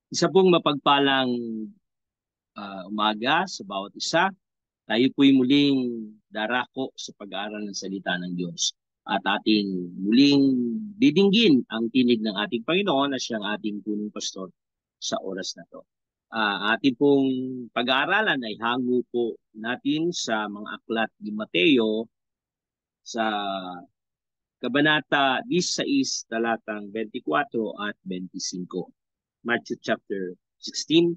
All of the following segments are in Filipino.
Isa pong mapagpalang umaga sa bawat isa. Tayo po'y muling darako sa pag-aaral ng salita ng Diyos. At ating muling didinggin ang tinig ng ating Panginoon na siyang ating punong pastor sa oras na to. Ating pong pag-aaralan ay hango po natin sa mga aklat ni Mateo sa Kabanata 16, talatang 24 at 25. Matthew chapter 16,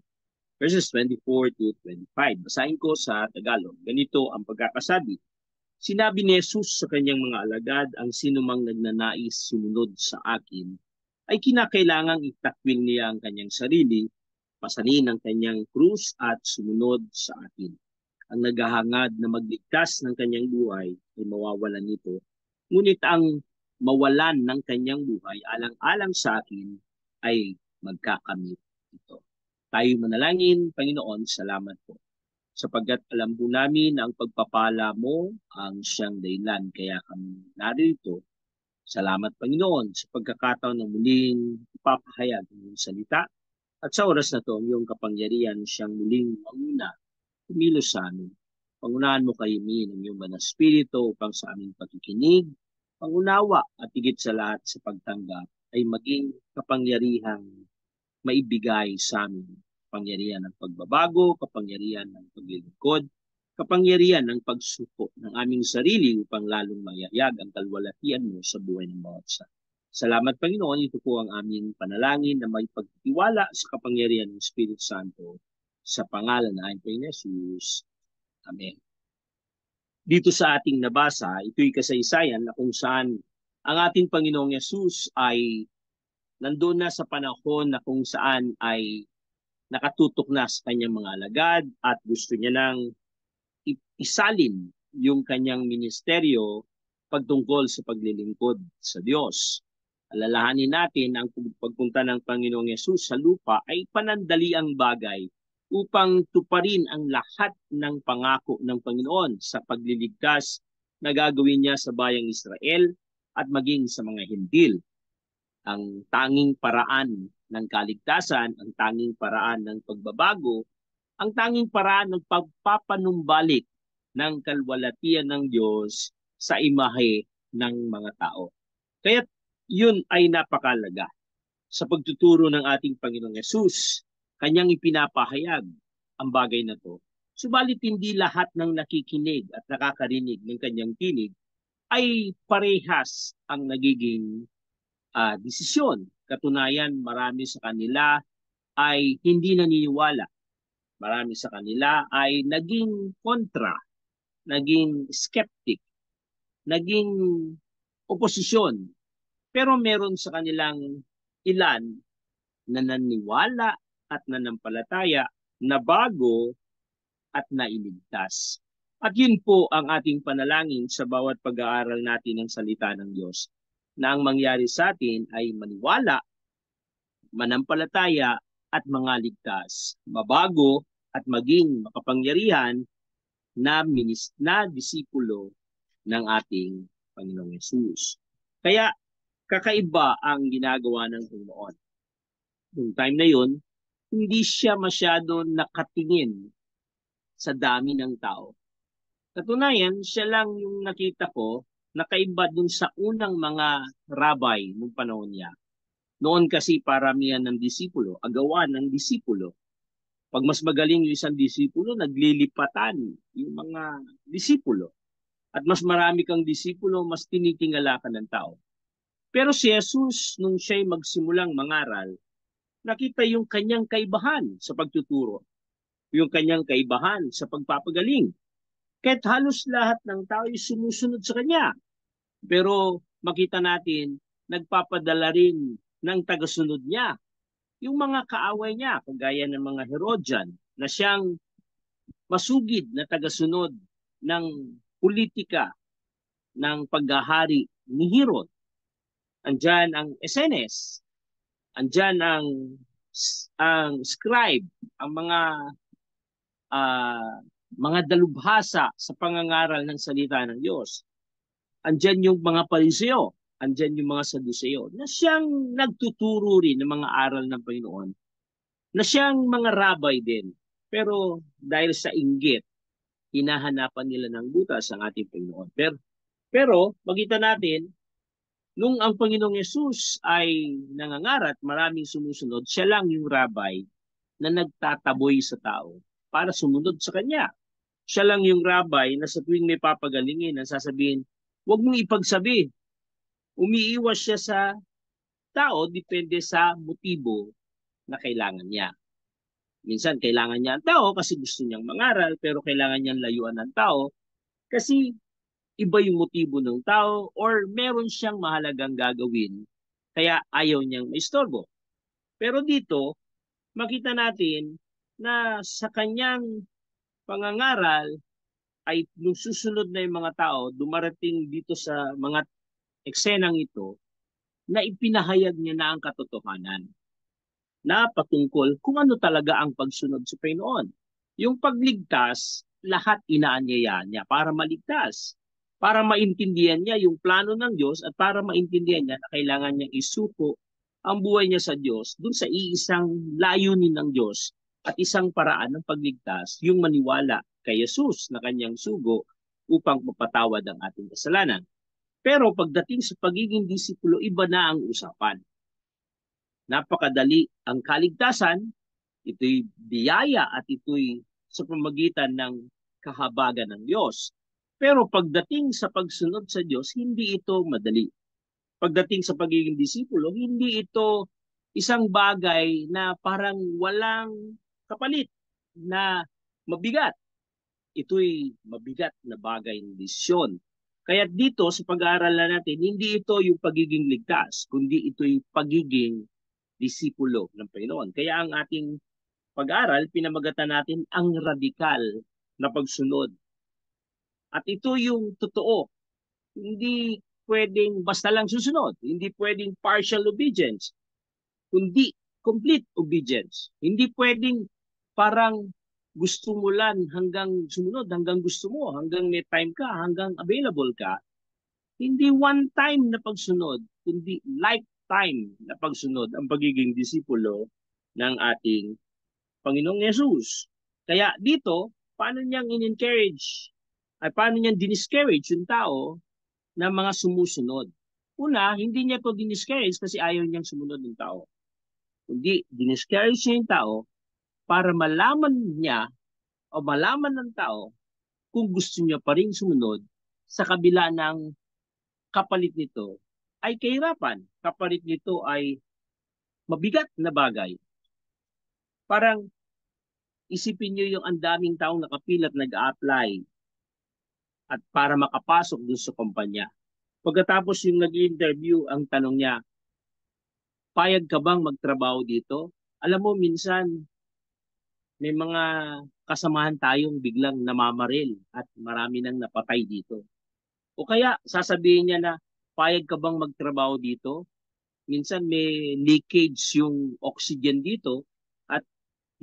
verses 24 to 25. Basahin ko sa Tagalog. Ganito ang pagkakasabi. Sinabi ni Jesus sa kanyang mga alagad, ang sinumang nagnanais sumunod sa akin, ay kinakailangang itakwil niya ang kanyang sarili, pasanin ang kanyang krus at sumunod sa akin. Ang naghahangad na magligtas ng kanyang buhay ay mawawalan nito. Ngunit ang mawalan ng kanyang buhay alang-alang sa akin ay magkakamit ito. Tayo manalangin, Panginoon, salamat po. Sapagkat alam po namin na ang pagpapala mo ang siyang dahilan kaya kami narito. Salamat, Panginoon, sa pagkakataon na muling ipapahayag ng salita at sa oras na to, ang iyong kapangyarihan siyang muling mauna, kumilos sa amin. Pangunahan mo kayo ng iyong banal na spirito upang sa aming pakikinig, pangunawa at higit sa lahat sa pagtanggap ay maging kapangyarihang maibigay sa amin. Kapangyarihan ng pagbabago, kapangyarihan ng paglilingkod, kapangyarihan ng pagsuko ng aming sarili upang lalong mayayag ang kalwalatian mo sa buhay ng bawat isa. Salamat, Panginoon. Ito po ang aming panalangin na may pagtitiwala sa kapangyarihan ng Espiritu Santo sa pangalan ng ating Jesus. Amen. Dito sa ating nabasa, ito'y kasaysayan na kung saan ang ating Panginoong Yesus ay nandoon na sa panahon na kung saan ay nakatutok na sa kanyang mga alagad at gusto niya nang isalin yung kanyang ministeryo pagtungkol sa paglilingkod sa Diyos. Alalahanin natin ang pagpunta ng Panginoong Yesus sa lupa ay panandaliang bagay upang tuparin ang lahat ng pangako ng Panginoon sa pagliligtas na gagawin niya sa bayang Israel at maging sa mga Hintil. Ang tanging paraan ng kaligtasan, ang tanging paraan ng pagbabago, ang tanging paraan ng pagpapanumbalik ng kalwalatian ng Diyos sa imahe ng mga tao. Kaya yun ay napakalaga sa pagtuturo ng ating Panginoong Yesus. Kanyang ipinapahayag ang bagay na to. Subalit hindi lahat ng nakikinig at nakakarinig ng kanyang tinig ay parehas ang nagiging desisyon. Katunayan, marami sa kanila ay hindi naniniwala. Marami sa kanila ay naging kontra, naging skeptic, naging oposisyon. Pero meron sa kanilang ilan na naniwala at nanampalataya na bago at nailigtas. At yun po ang ating panalangin sa bawat pag-aaral natin ng salita ng Diyos, na ang mangyari sa atin ay maniwala, manampalataya at mga ligtas, mabago at maging makapangyarihan na disipulo ng ating Panginoong Yesus. Kaya kakaiba ang ginagawa ng Panginoon. Noong time na yun, hindi siya masyado nakatingin sa dami ng tao. Katunayan, siya lang yung nakita ko nakaiba dun sa unang mga rabay nung panahon niya. Noon kasi paramihan ng disipulo, agawan ng disipulo. Pag mas magaling yung isang disipulo, naglilipatan yung mga disipulo. At mas marami kang disipulo, mas tinitingala ka ng tao. Pero si Jesus, nung siya'y magsimulang mangaral, nakita yung kanyang kaibahan sa pagtuturo, yung kanyang kaibahan sa pagpapagaling. Kahit halos lahat ng tao ay sumusunod sa kanya. Pero makita natin, nagpapadala rin ng tagasunod niya. Yung mga kaaway niya, kagaya ng mga Herodian, na siyang masugid na tagasunod ng politika ng paghahari ni Herod. Andyan ang SNS, andyan ang scribe, ang mga dalubhasa sa pangangaral ng salita ng Diyos. Andyan yung mga Pariseo, andyan yung mga Saduseo, na siyang nagtuturo rin ng mga aral ng Panginoon na siyang mga rabay din. Pero dahil sa inggit, hinahanapan nila ng butas ang ating Panginoon. Pero makita natin, nung ang Panginoong Yesus ay nangangarat, maraming sumusunod, siya lang yung rabay na nagtataboy sa tao para sumunod sa kanya. Siya lang yung rabay na sa tuwing may papagalingin, ang sasabihin, huwag mong ipagsabi. Umiiwas siya sa tao, depende sa motibo na kailangan niya. Minsan, kailangan niya ang tao kasi gusto niyang mangaral, pero kailangan niyang layuan ng tao kasi iba yung motibo ng tao or meron siyang mahalagang gagawin kaya ayaw niyang maistorbo. Pero dito, makita natin na sa kanyang pangangaral ay nung susunod na yung mga tao, dumarating dito sa mga eksenang ito na ipinahayag niya na ang katotohanan na patungkol kung ano talaga ang pagsunod sa Panginoon. Yung pagligtas, lahat inaanyaya niya para maligtas. Para maintindihan niya yung plano ng Diyos at para maintindihan niya na kailangan niyang isuko ang buhay niya sa Diyos dun sa iisang layunin ng Diyos at isang paraan ng pagligtas, yung maniwala kay Jesus na kanyang sugo upang mapatawad ang ating kasalanan. Pero pagdating sa pagiging disipulo, iba na ang usapan. Napakadali ang kaligtasan, ito'y biyaya at ito'y sa pamamagitan ng kahabagan ng Diyos. Pero pagdating sa pagsunod sa Diyos, hindi ito madali. Pagdating sa pagiging disipulo, hindi ito isang bagay na parang walang kapalit, na mabigat. Ito'y mabigat na bagay ng desisyon. Kaya dito sa pag-aaralan natin, hindi ito yung pagiging ligtas, kundi ito'y pagiging disipulo ng Panginoon. Kaya ang ating pag-aaral, pinamagatan natin ang radikal na pagsunod. At ito yung totoo. Hindi pwedeng basta lang susunod. Hindi pwedeng partial obedience, kundi complete obedience. Hindi pwedeng parang gusto mo lang hanggang sumunod, hanggang gusto mo, hanggang may time ka, hanggang available ka. Hindi one time na pagsunod, kundi lifetime na pagsunod ang pagiging disipulo ng ating Panginoong Yesus. Kaya dito, paano niyang in-encourage, ay paano niyang diniscourage yung tao na mga sumusunod? Una, hindi niya to diniscourage kasi ayaw niyang sumunod ng tao. Kundi, diniscourage niya yung tao para malaman niya o malaman ng tao kung gusto niya pa rin sumunod sa kabila ng kapalit nito ay kahirapan. Kapalit nito ay mabigat na bagay. Parang isipin niyo yung ang daming taong nakapilat nag-a-apply at para makapasok dun sa kumpanya. Pagkatapos yung nag-interview, ang tanong niya, payag ka bang magtrabaho dito? Alam mo, minsan may mga kasamahan tayong biglang namamaril at marami nang napatay dito. O kaya sasabihin niya na, payag ka bang magtrabaho dito? Minsan may leakage yung oxygen dito at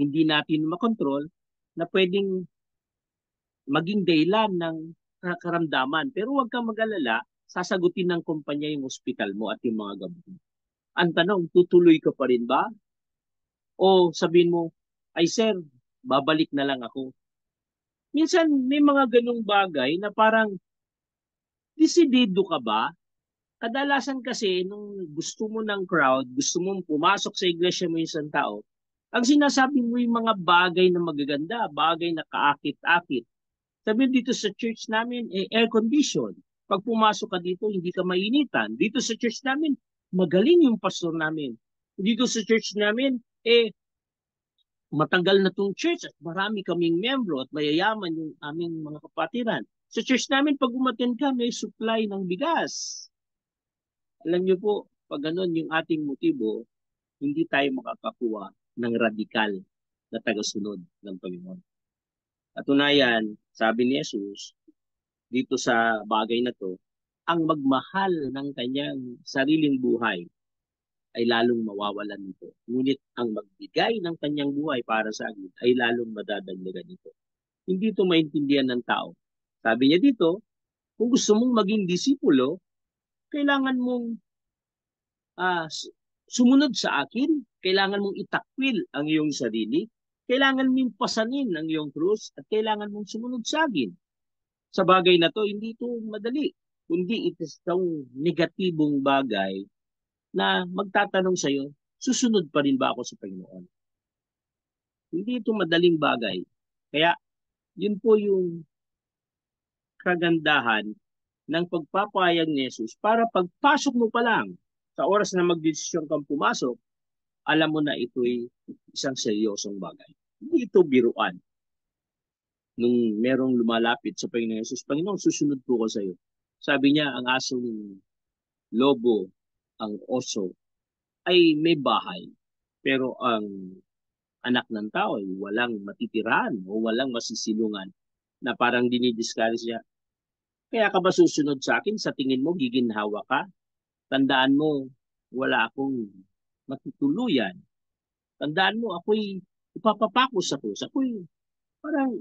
hindi natin makontrol na pwedeng maging dahilan ng karamdaman. Pero huwag kang mag-alala, sasagutin ng kumpanya yung ospital mo at yung mga gamot mo. Ang tanong, tutuloy ka pa rin ba? O sabihin mo, ay sir, babalik na lang ako. Minsan may mga ganung bagay na parang, desidido ka ba? Kadalasan kasi nung gusto mo ng crowd, gusto mong pumasok sa iglesia mo yung isang tao, ang sinasabi mo yung mga bagay na magaganda, bagay na kaakit-akit. Sabi dito sa church namin, air condition. Pag pumasok ka dito, hindi ka mainitan. Dito sa church namin, magaling yung pastor namin. Dito sa church namin, matagal na tong church at marami kaming membro at mayayaman yung aming mga kapatiran. Sa church namin, pag umaten ka, may supply ng bigas. Alam niyo po, pag ganun yung ating motibo, hindi tayo makakakuha ng radikal na tagasunod ng Panginoon. At tunayan, sabi ni Jesus, dito sa bagay na to, ang magmahal ng kanyang sariling buhay ay lalong mawawalan nito. Ngunit ang magbigay ng kanyang buhay para sa akin ay lalong madadagdagan nito. Hindi ito maintindihan ng tao. Sabi niya dito, kung gusto mong maging disipulo, kailangan mong sumunod sa akin, kailangan mong itakwil ang iyong sarili, kailangan mong pasanin ang iyong krus, at kailangan mong sumunod sa akin. Sa bagay na to, hindi ito madali, kundi ito isang negatibong bagay na magtatanong sa iyo, susunod pa rin ba ako sa Panginoon? Hindi ito madaling bagay. Kaya, yun po yung kagandahan ng pagpapayag ni Jesus para pagpasok mo pa lang sa oras na magdesisyon kang pumasok, alam mo na ito'y isang seryosong bagay. Hindi ito biruan. Nung merong lumalapit sa Panginoon Jesus, Panginoon, susunod po ko sa iyo. Sabi niya, ang asong lobo, ang oso, ay may bahay. Pero ang anak ng tao ay walang matitirahan o walang masisilungan na parang dinidiscourage siya. Kaya ka ba susunod sa akin? Sa tingin mo, giginhawa ka? Tandaan mo, wala akong matutuluyan. Tandaan mo, ako'y ipapapakos ako. Ako'y parang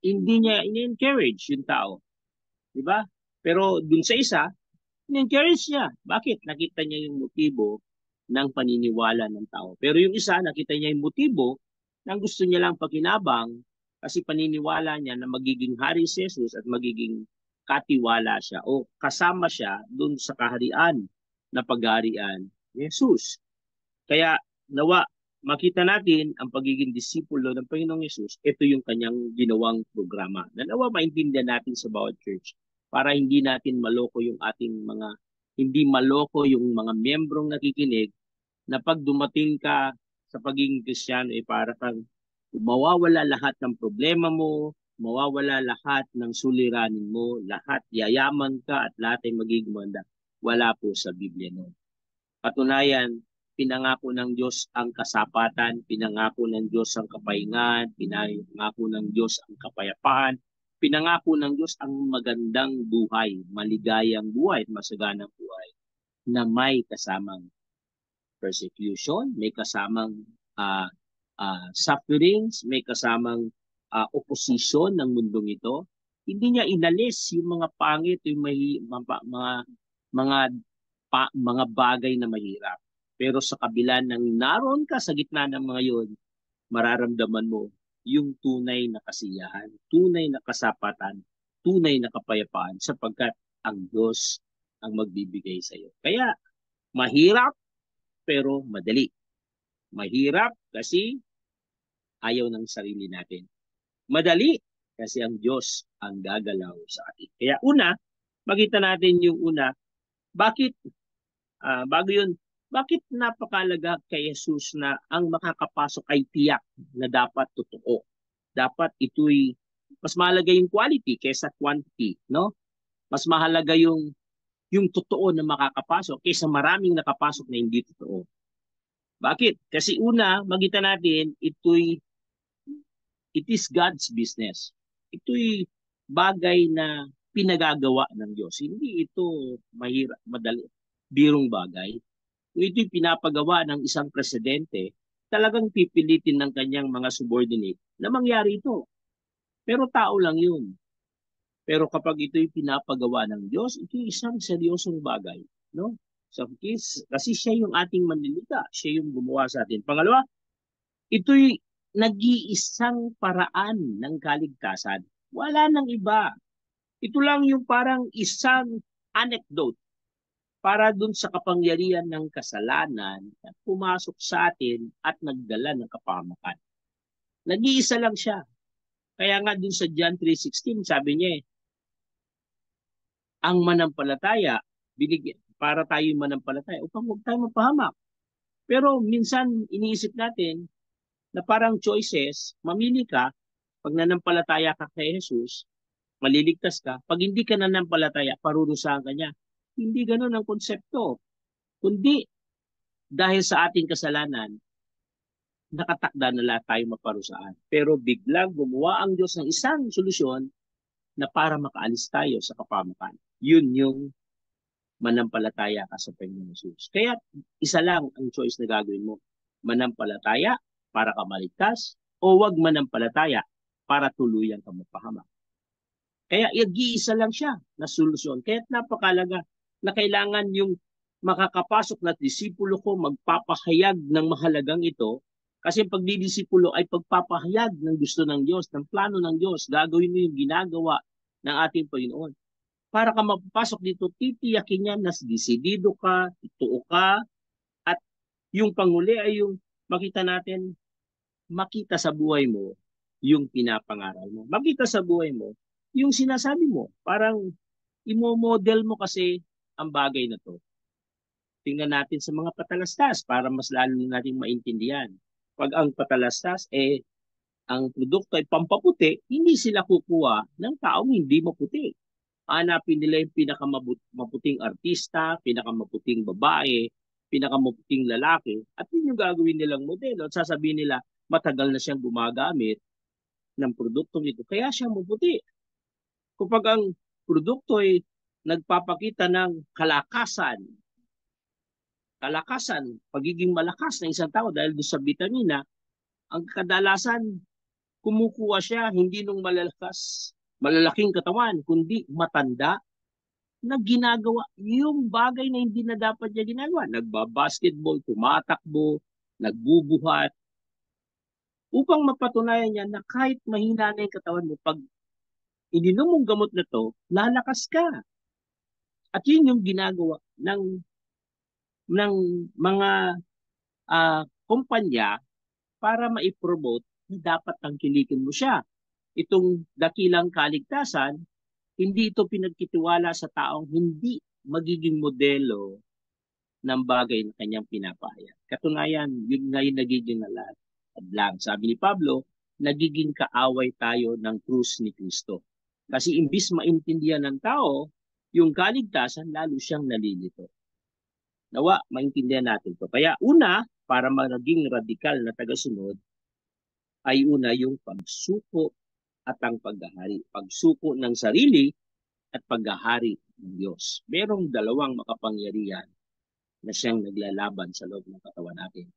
hindi niya in-encourage yung tao. Diba? Pero dun sa isa, in-encourage niya. Bakit? Nakita niya yung motibo ng paniniwala ng tao. Pero yung isa, nakita niya yung motibo ng gusto niya lang pakinabang kasi paniniwala niya na magiging hari si Jesus at magiging katiwala siya o kasama siya dun sa kaharian na pagharian ni Jesus. Kaya nawa makita natin ang pagiging disipulo ng Panginoong Yesus, ito yung kanyang ginawang programa. Na nawa maintindihan natin sa bawat church para hindi natin maloko yung ating mga, hindi maloko yung mga membrong nakikinig na pag dumating ka sa pagiging Kristiyano ay para kang mawawala lahat ng problema mo, mawawala lahat ng suliranin mo, lahat yayaman ka at lahat ay magiging maganda. Wala po sa Biblia noon. Patunayan, pinangako ng Diyos ang kasapatan, pinangako ng Diyos ang kapahingan, pinangako ng Diyos ang kapayapaan, pinangako ng Diyos ang magandang buhay, maligayang buhay at masaganang buhay na may kasamang persecution, may kasamang sufferings, may kasamang opposition ng mundong ito. Hindi niya inalis yung mga pangit, yung mga bagay na mahirap. Pero sa kabila ng naroon ka sa gitna ng mga yun, mararamdaman mo yung tunay na kasiyahan, tunay na kasapatan, tunay na kapayapaan sapagkat ang Diyos ang magbibigay sa iyo. Kaya mahirap pero madali. Mahirap kasi ayaw ng sarili natin. Madali kasi ang Diyos ang gagalaw sa atin. Kaya una, makita natin yung una, bakit bago yun, bakit napakalaga kay Jesus na ang makakapasok ay tiyak na dapat totoo? Dapat ito'y mas mahalaga yung quality kaysa quantity, no? Mas mahalaga yung totoo na makakapasok kaysa maraming nakapasok na hindi totoo. Bakit? Kasi una, makita natin, it is God's business. Ito'y bagay na pinagagawa ng Diyos. Hindi ito mahirap, madali, birong bagay. Kung ito'y pinapagawa ng isang presidente, talagang pipilitin ng kanyang mga subordinate na mangyari ito. Pero tao lang yun. Pero kapag ito'y pinapagawa ng Diyos, ito'y isang seryosong bagay. No? So, kasi siya yung ating manlilita. Siya yung gumawa sa atin. Pangalawa, ito'y nag-iisang paraan ng kaligtasan. Wala nang iba. Ito lang yung parang isang anecdote para dun sa kapangyarihan ng kasalanan na pumasok sa atin at nagdala ng kapahamakan. Nag-iisa lang siya. Kaya nga dun sa John 3:16, sabi niya ang manampalataya, binigyan, para tayo manampalataya upang huwag tayo mapahamak. Pero minsan iniisip natin na parang choices, mamili ka, pag nanampalataya ka kay Jesus, maliligtas ka. Pag hindi ka nanampalataya, parurusahan ka niya. Hindi ganun ang konsepto. Kundi dahil sa ating kasalanan, nakatakda na lahat tayo maparusahan. Pero biglang gumawa ang Diyos ng isang solusyon na para makaalis tayo sa kapahamakan. Yun yung manampalataya ka sa Panginoon Jesus. Kaya isa lang ang choice na gagawin mo. Manampalataya para ka maligtas o wag manampalataya para tuluyan ka mapahamak. Kaya iisa lang siya na solusyon. Kaya napakalaga na kailangan yung makakapasok na disipulo ko magpapahayag ng mahalagang ito. Kasi ang pagdidisipulo ay pagpapahayag ng gusto ng Diyos, ng plano ng Diyos. Gagawin mo yung ginagawa ng ating Panginoon. Para ka mapapasok dito, titiyakin niya na desidido ka, totoo ka, at yung panguli ay yung makita natin, makita sa buhay mo yung pinapangaral mo. Makita sa buhay mo yung sinasabi mo. Parang imo-model mo kasi ang bagay na to. Tingnan natin sa mga patalastas para mas lalo natin maintindihan. Pag ang patalastas, ang produkto ay pampaputi, hindi sila kukuha ng taong hindi maputi. Hanapin nila yung pinakamaputing artista, pinakamaputing babae, pinakamaputing lalaki, at yun yung gagawin nilang modelo. At sasabihin nila, matagal na siyang gumagamit ng produktong ito, kaya siya maputi. Kapag ang produkto ay nagpapakita ng pagiging malakas ng isang tao dahil doon sa vitamina, ang kadalasan kumukuha siya hindi nung malalaking katawan, kundi matanda na ginagawa yung bagay na hindi na dapat niya ginagawa. Nagbabasketball, tumatakbo, nagbubuhat, upang mapatunayan niya na kahit mahina na yung katawan mo, pag ininom mong gamot na to, lalakas ka. At yun yung ginagawa ng mga kumpanya para maipromote na dapat tangkilikin mo siya. Itong dakilang kaligtasan, hindi ito pinagkitiwala sa taong hindi magiging modelo ng bagay na kanyang pinapahayag. Katunayan, yun nga yung nagiging hadlang. Sabi ni Pablo, nagiging kaaway tayo ng krus ni Kristo. Kasi imbis maintindihan ng tao, yung kaligtasan, lalo siyang nalilito. Nawa, maintindihan natin to. Kaya una, para maging radikal na tagasunod, ay una yung pagsuko at ang paghahari. Pagsuko ng sarili at paghahari ng Diyos. Merong dalawang makapangyarihan na siyang naglalaban sa loob ng katawan natin.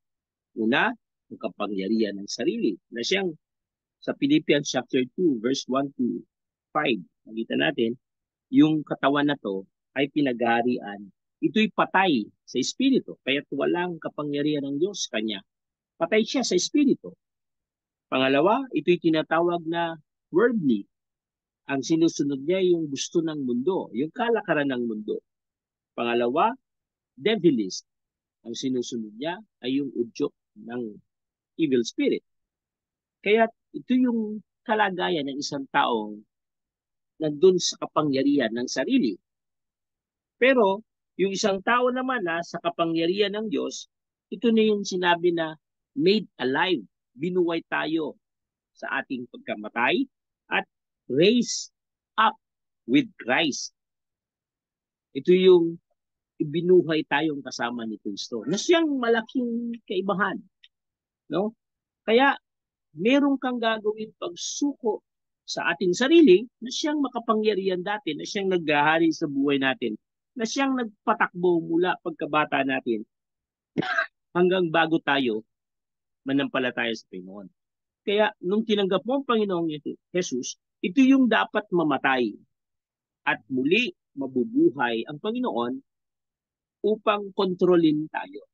Una, ang kapangyarihan ng sarili na siyang sa Philippians chapter 2 verse 1 to 5. Nakita natin, yung katawan na to ay pinaghaharian. Ito'y patay sa espiritu, kaya't walang kapangyarihan ng Diyos kanya. Patay siya sa espiritu. Pangalawa, ito'y tinatawag na worldly. Ang sinusunod niya yung gusto ng mundo, yung kalakaran ng mundo. Pangalawa, devilist. Ang sinusunod niya ay yung udyok ng evil spirit. Kaya ito yung kalagayan ng isang taong nandun sa kapangyarihan ng sarili. Pero yung isang tao naman na sa kapangyarihan ng Diyos, ito na yung sinabi na made alive. Binuhay tayo sa ating pagkamatay at raised up with Christ. Ito yung ibinuhay tayong kasama ni Kristo na siyang malaking kaibahan. No? Kaya meron kang gagawin pagsuko sa ating sarili na siyang makapangyarihan dati, na siyang naghahari sa buhay natin, na siyang nagpatakbo mula pagkabata natin hanggang bago tayo manampalataya sa Panginoon. Kaya nung tinanggap mo ang Panginoong Jesus, ito yung dapat mamatay at muli mabubuhay ang Panginoon upang kontrolin tayo.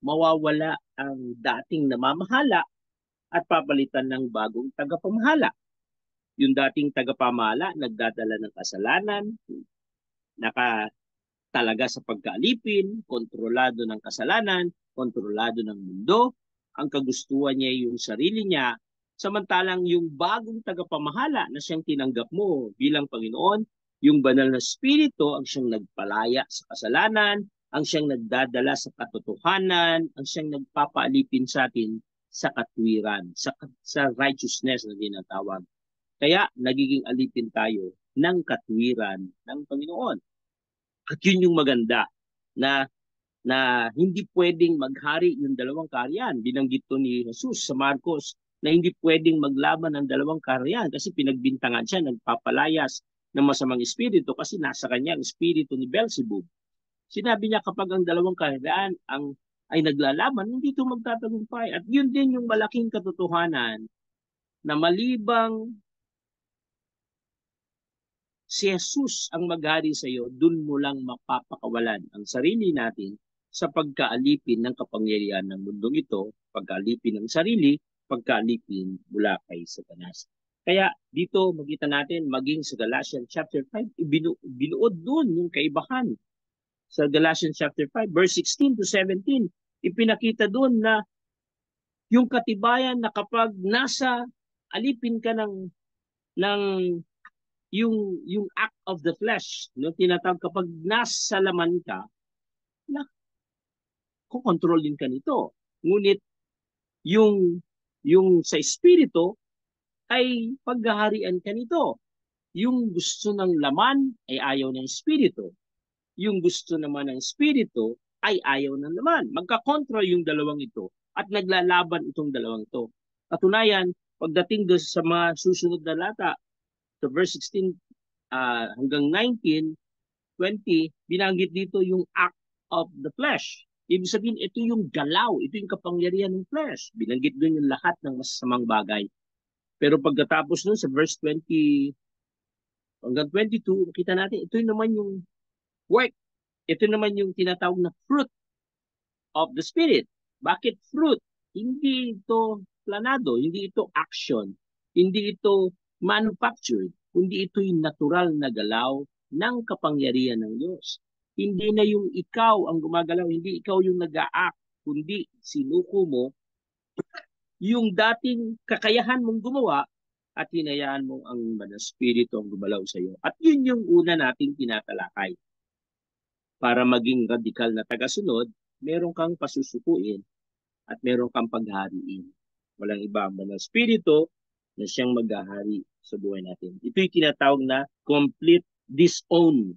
Mawawala ang dating namamahala at papalitan ng bagong tagapamahala. Yung dating tagapamahala, nagdadala ng kasalanan, nakatalaga sa pagkaalipin, kontrolado ng kasalanan, kontrolado ng mundo, ang kagustuhan niya yung sarili niya, samantalang yung bagong tagapamahala na siyang tinanggap mo bilang Panginoon, yung banal na spirito ang siyang nagpalaya sa kasalanan, ang siyang nagdadala sa katotohanan, ang siyang nagpapaalipin sa atin sa katwiran, sa righteousness na tinatawag. Kaya nagiging alipin tayo ng katwiran ng Panginoon. At yun yung maganda na hindi pwedeng maghari yung dalawang kaharian. Binanggit to ni Jesus sa Marcos na hindi pwedeng maglaban ng dalawang kaharian kasi pinagbintangan siya, nagpapalayas ng masamang espiritu kasi nasa kanya ang espiritu ni Beelzebub. Sinabi niya kapag ang dalawang kaharian ay naglalaban, hindi ito magtatagumpay. At yun din yung malaking katotohanan na malibang si Jesus ang maghari sa iyo, dun mo lang mapapakawalan ang sarili natin sa pagkaalipin ng kapangyarihan ng mundong ito, pagkaalipin ng sarili, pagkaalipin mula kay Satanas. Kaya dito makita natin, maging sa Galatians chapter 5, binuod dun yung kaibahan. Sa Galatians chapter 5, verse 16 to 17, ipinakita dun na yung katibayan na kapag nasa alipin ka ng yung act of the flesh, no, tinatawag kapag nasa laman ka, na kukontrolin ka nito. Ngunit yung sa espiritu ay paghaharian ka nito. Yung gusto ng laman ay ayaw ng espiritu. Yung gusto naman ng espiritu ay ayaw ng laman. Magkakontra yung dalawang ito at naglalaban itong dalawang ito. Katunayan, pagdating doon sa mga susunod na lata, sa verse 16 hanggang 19, 20, binanggit dito yung act of the flesh. Ibig sabihin, ito yung galaw, ito yung kapangyarihan ng flesh. Binanggit doon yung lahat ng masasamang bagay. Pero pagkatapos nun sa verse 20 hanggang 22, kita natin, ito naman yung work. Ito naman yung tinatawag na fruit of the Spirit. Bakit fruit? Hindi ito planado, hindi ito action, hindi ito manufactured, kundi ito yung natural na galaw ng kapangyarihan ng Diyos. Hindi na yung ikaw ang gumagalaw, hindi ikaw yung nag-a-act, kundi sinuko mo yung dating kakayahan mong gumawa at hinayaan mo ang Banal Espiritu ang gumalaw sa iyo. At yun yung una nating tinatalakay. Para maging radikal na tagasunod, meron kang pasusukuin at meron kang paghahariin. Walang iba ang Banal Espiritu na siyang maghahari sa buhay natin. Ito'y tinatawag na complete disown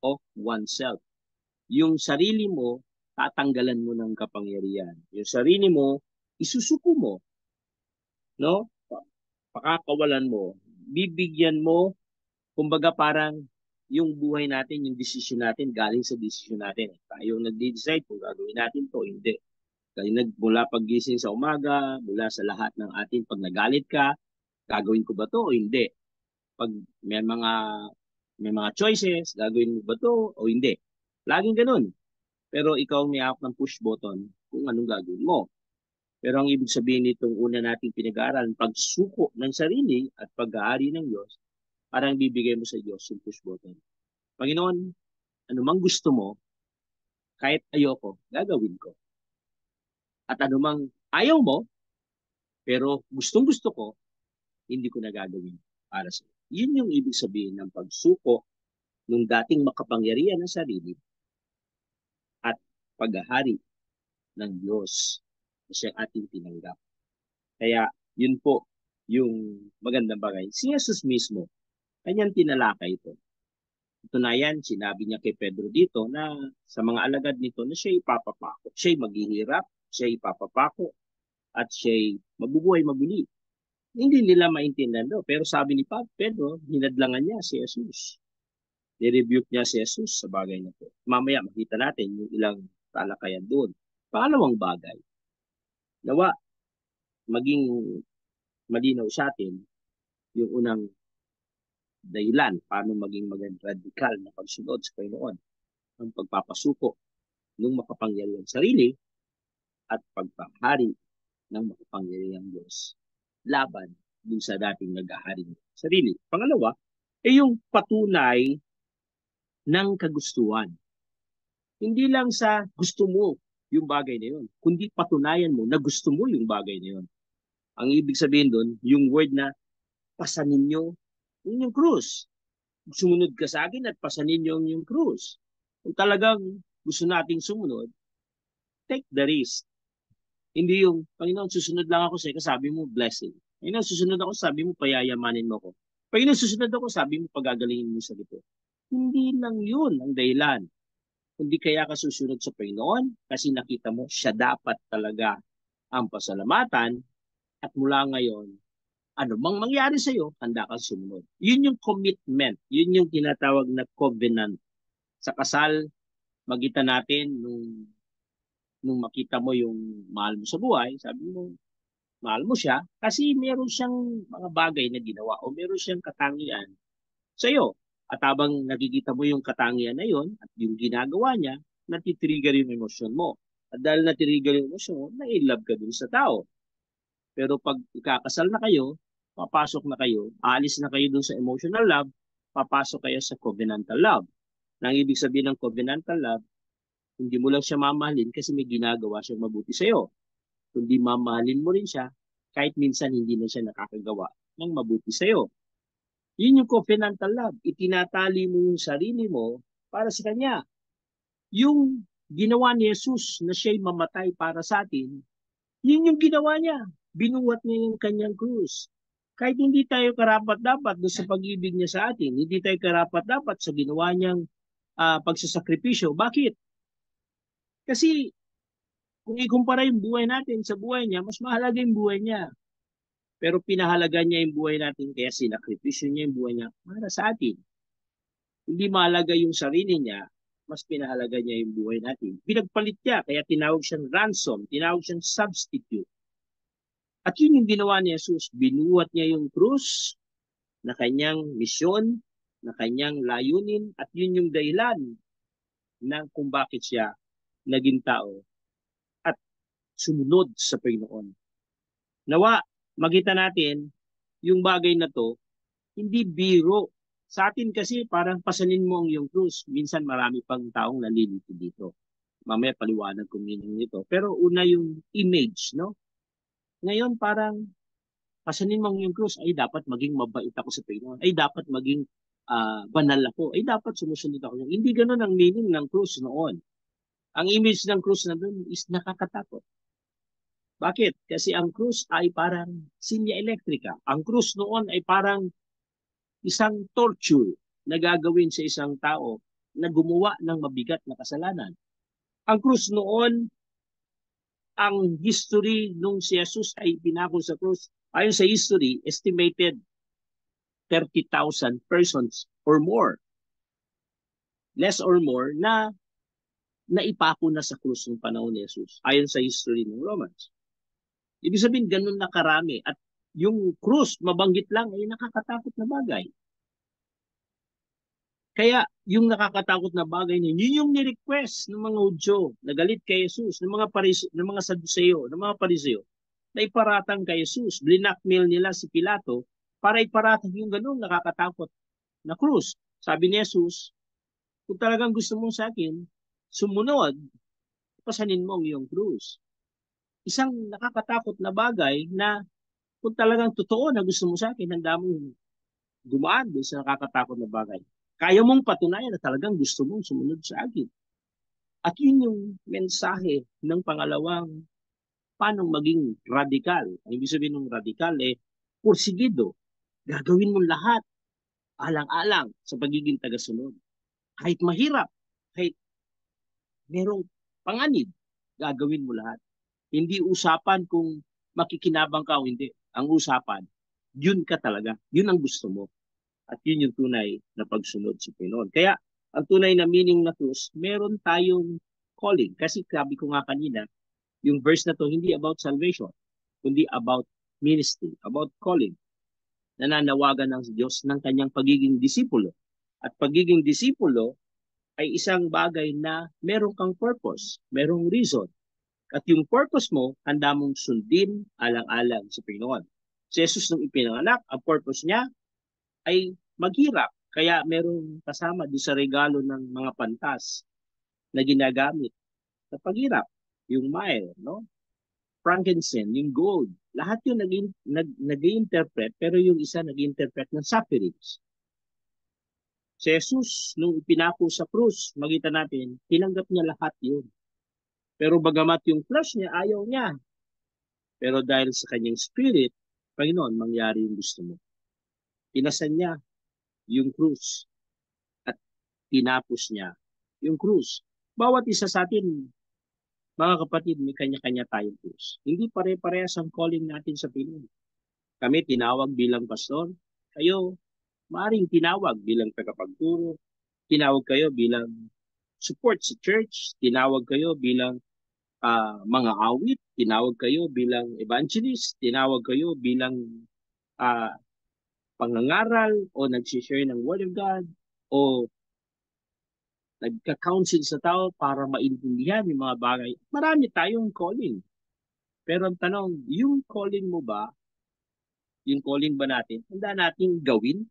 of oneself. Yung sarili mo, tatanggalan mo ng kapangyarihan. Yung sarili mo, isusuko mo. No? Pakakawalan mo. Bibigyan mo, kumbaga parang yung buhay natin, yung desisyon natin, galing sa desisyon natin. Tayo nag-decide kung gagawin natin to, hindi. Mula paggising sa umaga, mula sa lahat ng atin, pag nagalit ka, gagawin ko ba to o hindi? Pag may mga choices, gagawin mo ba to o hindi? Laging ganun. Pero ikaw may hawak ng push button kung anong gagawin mo. Pero ang ibig sabihin nitong una nating pinag-aaral, pagsuko ng sarili at pag-aari ng Diyos, parang bibigay mo sa Diyos yung push button. Panginoon, anumang gusto mo, kahit ayoko, gagawin ko. At anumang ayaw mo, pero gustong gusto ko, hindi ko na gagawin para sa iyo. Yun yung ibig sabihin ng pagsuko ng dating makapangyarihan ng sarili at paghahari ng Diyos na siyang ating tinanggap. Kaya yun po yung magandang bagay. Si Jesus mismo, kanyang tinalakay ito. Ito na yan, sinabi niya kay Pedro dito na sa mga alagad nito na siya ipapapako. Siya'y maghihirap, siya'y ipapapako, at siya'y mabubuhay mabuli. Hindi nila maintindihan daw. Pero sabi ni Pedro, hinadlangan niya si Jesus. Ni-rebuke niya si Jesus sa bagay na ito. Mamaya makita natin yung ilang talakayan doon. Pangalawang bagay, nawa maging malinaw sa atin yung unang dahilan paano maging radikal na pagsunod sa Panginoon, ang pagpapasuko ng makapangyarihang sarili at pagpahari ng makapangyarihang Diyos laban dun sa dating nag-ahari ng sarili. Pangalawa, ay yung patunay ng kagustuhan. Hindi lang sa gusto mo yung bagay na yun, kundi patunayan mo na gusto mo yung bagay na yun. Ang ibig sabihin doon, yung word na pasanin nyo yung krus. Sumunod ka sa akin at pasanin nyo yung krus. Kung talagang gusto nating sumunod, take the risk. Hindi yung, Panginoon, susunod lang ako sa iyo, sabi mo, blessing. Panginoon, susunod ako, sabi mo, payayamanin mo ko. Panginoon, susunod ako, sabi mo, pagagalingin mo sa ito. Hindi lang yun ang dahilan. Kundi kaya ka susunod sa Panginoon kasi nakita mo, siya dapat talaga ang pasalamatan at mula ngayon, ano mang mangyari sa iyo, handa kang sumunod. Yun yung commitment. Yun yung tinatawag na covenant. Sa kasal, magitan natin nung makita mo yung mahal mo sa buhay, sabi mo, mahal mo siya kasi meron siyang mga bagay na ginawa o meron siyang katangian sa iyo. At habang nakikita mo yung katangian na yon at yung ginagawa niya, natitrigger yung emosyon mo. At dahil natitrigger yung emosyon mo, na-inlove ka dun sa tao. Pero pag ikakasal na kayo, papasok na kayo, aalis na kayo dun sa emotional love, papasok kayo sa covenantal love. Nang ibig sabihin ng covenantal love, hindi mo lang siya mamahalin kasi may ginagawa siyang mabuti sa'yo. Kundi mamahalin mo rin siya kahit minsan hindi na siya nakakagawa ng mabuti sa'yo. Yun yung covenantal love. Itinatali mo yung sarili mo para sa Kanya. Yung ginawa ni Jesus na siya'y mamatay para sa atin, yun yung ginawa niya. Binuhat niya yung kanyang krus. Kahit hindi tayo karapat-dapat sa pag-ibig niya sa atin, hindi tayo karapat-dapat sa ginawa niyang pagsasakripisyo. Bakit? Kasi kung ikumpara yung buhay natin sa buhay niya, mas mahalaga yung buhay niya. Pero pinahalaga niya yung buhay natin kaya sinakripisyo niya yung buhay niya para sa atin. Hindi mahalaga yung sarili niya, mas pinahalaga niya yung buhay natin. Pinagpalit niya, kaya tinawag siyang ransom, tinawag siyang substitute. At yun yung ginawa ni Jesus. Binuhat niya yung krus na kanyang misyon, na kanyang layunin, at yun yung dahilan na kung bakit siya naging tao at sumunod sa Panginoon. Nawa, makita natin yung bagay na to, hindi biro. Sa atin kasi parang pasanin mo ang iyong krus. Minsan marami pang taong nalilito dito. Mamaya paliwanag ko meaning nito. Pero una yung image, no? Ngayon parang pasanin mo ang iyong krus, ay dapat maging mabait ako sa Panginoon. Ay dapat maging banal ako. Ay dapat sumusunod ako. Hindi ganun ang meaning ng krus noon. Ang image ng krus na doon is nakakatakot. Bakit? Kasi ang krus ay parang silya elektrika. Ang krus noon ay parang isang torture na gagawin sa isang tao na gumawa ng mabigat na kasalanan. Ang krus noon, ang history nung si Jesus ay pinako sa krus, ayon sa history, estimated 30,000 persons or more, less or more, na naipako na sa krus ng panahon ni Jesus, ayon sa history ng Romans. Ibig sabihin, ganun na karami. At yung krus, mabanggit lang, ay nakakatakot na bagay. Kaya yung nakakatakot na bagay na yun yung ni-request ng mga Hudyo na galit kay Jesus, ng mga Saduceo, ng mga Pariseo, na iparatang kay Jesus. Blinakmail nila si Pilato para iparatang yung ganun nakakatakot na krus. Sabi ni Jesus, kung talagang gusto mo sa akin, sumunod, pasanin mo ang iyong krus. Isang nakakatakot na bagay na kung talagang totoo na gusto mo sa akin, handa mong dumaan doon sa nakakatakot na bagay. Kaya mong patunayan na talagang gusto mong sumunod sa akin. At yun yung mensahe ng pangalawang paano maging radikal. Ang ibig sabihin ng radikal porsigido. Gagawin mong lahat alang-alang sa pagiging tagasunod. Kahit mahirap, kahit merong panganib, gagawin mo lahat. Hindi usapan kung makikinabang ka o hindi. Ang usapan, yun ka talaga. Yun ang gusto mo. At yun yung tunay na pagsunod sa Panginoon. Kaya ang tunay na meaning na krus, meron tayong calling. Kasi sabi ko nga kanina, yung verse na to hindi about salvation, kundi about ministry, about calling. Nananawagan ng Diyos ng kanyang pagiging disipulo. At pagiging disipulo ay isang bagay na meron kang purpose, merong reason. At yung purpose mo, handa mong sundin alang-alang sa Panginoon. Si Jesus nung ipinanganak, ang purpose niya ay maghirap. Kaya merong kasama doon sa regalo ng mga pantas na ginagamit sa paghirap. Yung myrrh, no? Frankincense, yung gold. Lahat yun nag-i-interpret, pero yung isa nag-i-interpret ng sufferings. Si Jesus, nung ipinako sa krus, makita natin, tinanggap niya lahat yun. Pero bagamat yung flesh niya, ayaw niya. Pero dahil sa kanyang spirit, Panginoon, mangyari yung gusto mo. Pinasan niya yung krus at tinapos niya yung krus. Bawat isa sa atin, mga kapatid, may kanya-kanya tayong krus. Hindi pare-parehas ang calling natin sa Pinoy. Kami tinawag bilang pastor, kayo maaring tinawag bilang tagapagturo, tinawag kayo bilang support sa church, tinawag kayo bilang mga awit, tinawag kayo bilang evangelist, tinawag kayo bilang pangangaral o nagsishare ng Word of God. o nagka-counsel sa tao para maintindihan yung mga bagay. Marami tayong calling. Pero ang tanong, yung calling mo ba, yung calling ba natin, handa nating gawin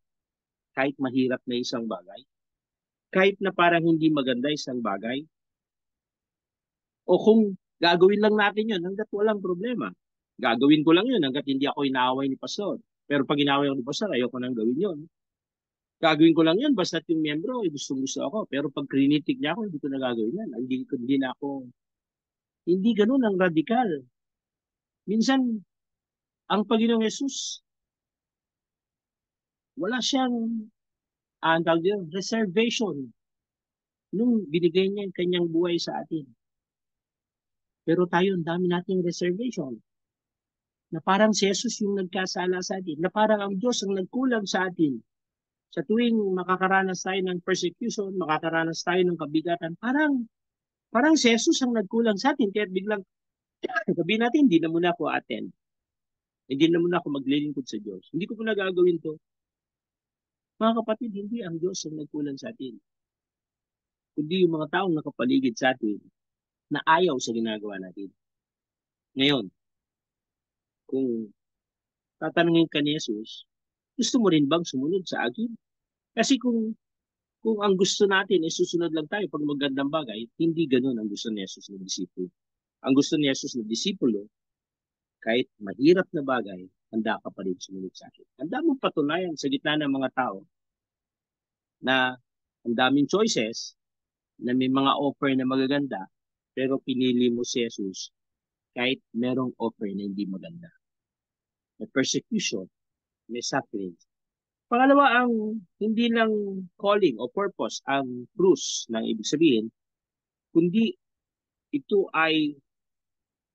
kahit mahirap na isang bagay? Kahit na parang hindi maganda isang bagay? O kung gagawin lang natin yun hanggat walang problema. Gagawin ko lang yun hanggat hindi ako inaaway ni Pastor. Pero pag inaaway ako ni Pastor, ayoko nang gawin yun. Gagawin ko lang yun basta yung miyembro, gusto ako. Pero pag krinitik niya ako, hindi ko na gagawin yan. Hindi na ako, hindi ganun ang radikal. Minsan, ang Panginoong Yesus, wala siyang ang tawag yun, reservation nung binigay niya yung kanyang buhay sa atin. Pero tayo, ang dami nating reservation. Na parang si Jesus yung nagkasala sa atin. Na parang ang Diyos ang nagkulang sa atin. Sa tuwing makakaranas tayo ng persecution, makakaranas tayo ng kabigatan, parang si Jesus ang nagkulang sa atin. Kaya biglang sabihin natin, hindi na muna ako attend. Hindi na muna ako maglilingkod sa Diyos. Hindi ko po nagagawin to. Mga kapatid, hindi ang Diyos ang nagkulang sa atin. Kundi yung mga taong nakapaligid sa atin na ayaw sa ginagawa natin. Ngayon, kung tatanungin ka ni Jesus, gusto mo rin bang sumunod sa akin? Kasi kung ang gusto natin ay susunod lang tayo pag magandang bagay, hindi ganun ang gusto ni Jesus ng disipulo. Ang gusto ni Jesus ng disipulo, kahit mahirap na bagay, handa ka pa rin sumunod sa akin. Handa mong patunayan sa gitna ng mga tao na ang daming choices, na may mga offer na magaganda, pero pinili mo si Jesus kahit merong offer na hindi maganda. May persecution, may suffering. Pangalawa, ang hindi lang calling o purpose ang krus ng ibig sabihin, kundi ito ay